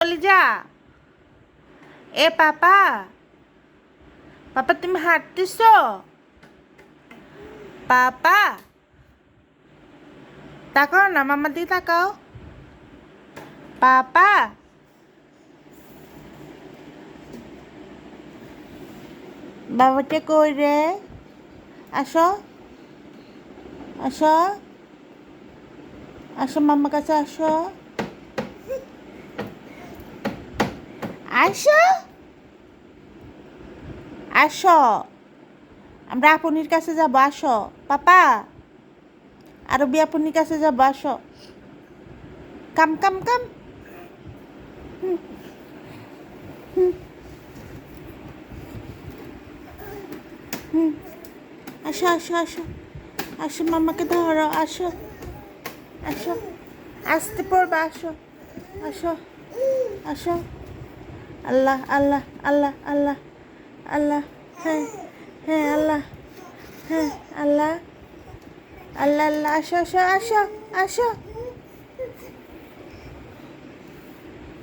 যা। এ পাপা, পাপা তুমি হাঁটতেছ? পাপা তাকাও না, মামার দিকে তাকাও। পাপা বাবাটা কই রে? আসো আসো আসো, মামার কাছে আসো আসো আসো, আমরা আপনির কাছে যাবো, আসো পাপা, আরবি আপনির কাছে যাবো, আসো। কাম কাম কাম। আসো আসো আসো আসো, মামাকে ধরো, আসো আসো, আসতে পড়বে, আসো আসো আসো। আল্লাহ আল্লাহ আল্লাহ আল্লাহ আল্লাহ, হ্যাঁ হ্যাঁ আল্লাহ, হ্যাঁ আল্লাহ আল্লাহ আল্লাহ, আসো আসো আসো আসো,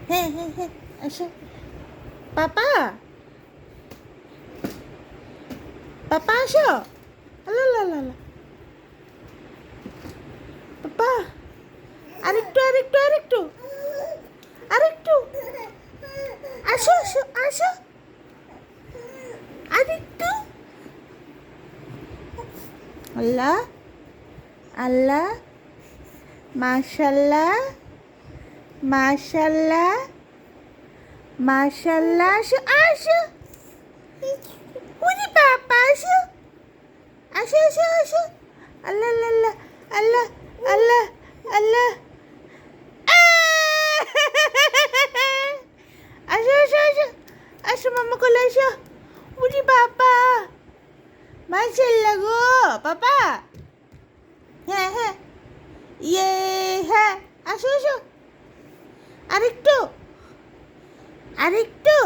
হ্যাঁ হ্যাঁ হ্যাঁ আসো। পাপা পাপা আসো, আল্লাহ আল্লাহ আল্লাহ, পাপা আরেকটু আরেকটু আরেকটু আরেকটু, আসো আসো আসো, আরেকটু। আল্লাহ আল্লাহ, মাশাল্লাহ মাশাল্লাহ মাশাল্লাহ, আসো আসো, উরি বাবা, আসো আসো আসো আসো, আল্লাহ আল্লাহ আল্লাহ আল্লাহ আল্লাহ, আসো আসো আসো আসো, মামা কোলে আসো, উরি বাবা, মাশাল্লাহ গো বাবা, হ্যাঁ হ্যাঁ, ইয়ে, হ্যাঁ আসো আসো, আরেকটু আরেকটু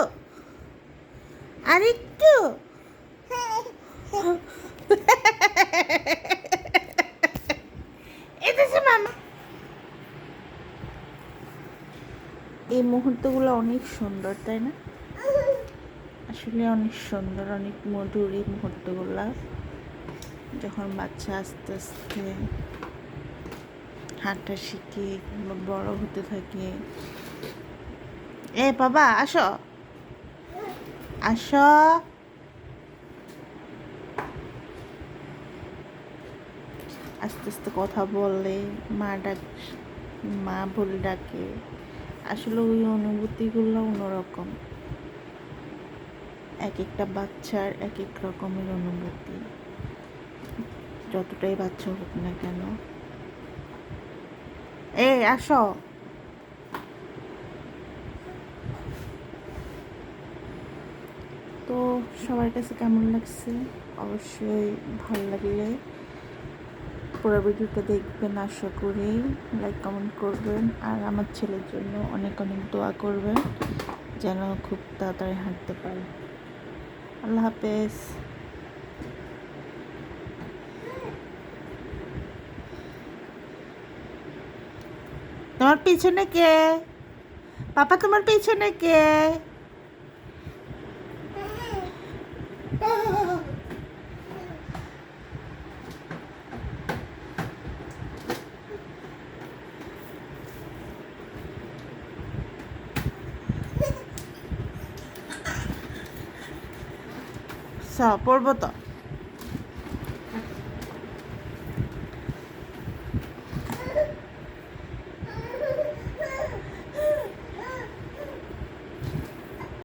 আরেকটু। এটা সে মামা। এই মুহূর্তগুলো অনেক সুন্দর, তাই না? আসলে অনেক সুন্দর, অনেক মধুর এই মুহূর্তগুলো, যখন বাচ্চা আস্তে আস্তে হাঁটা শিখে কিংবা বড় হতে থাকে। এ বাবা আসো আসো, আস্তে আস্তে কথা বলে, মা বলে ডাকে। আসলে ওই অনুভূতিগুলো অন্যরকম, এক একটা বাচ্চার এক এক রকমের অনুভূতি, যতটাই বাচ্চা হোক না কেন। আসো, তো সবার কাছে কেমন লাগছে অবশ্যই ভালো লাগলে পুরো ভিডিওটা দেখবেন, আশা করি লাইক কমেন্ট করবেন, আর আমার ছেলের জন্য অনেক অনেক দোয়া করবেন যেন খুব তাড়াতাড়ি হাঁটতে পারে। আল্লাহ হাফেজ। তোমার পিছনে কে? পাপা তোমার পিছনে কে? পড়বো তো।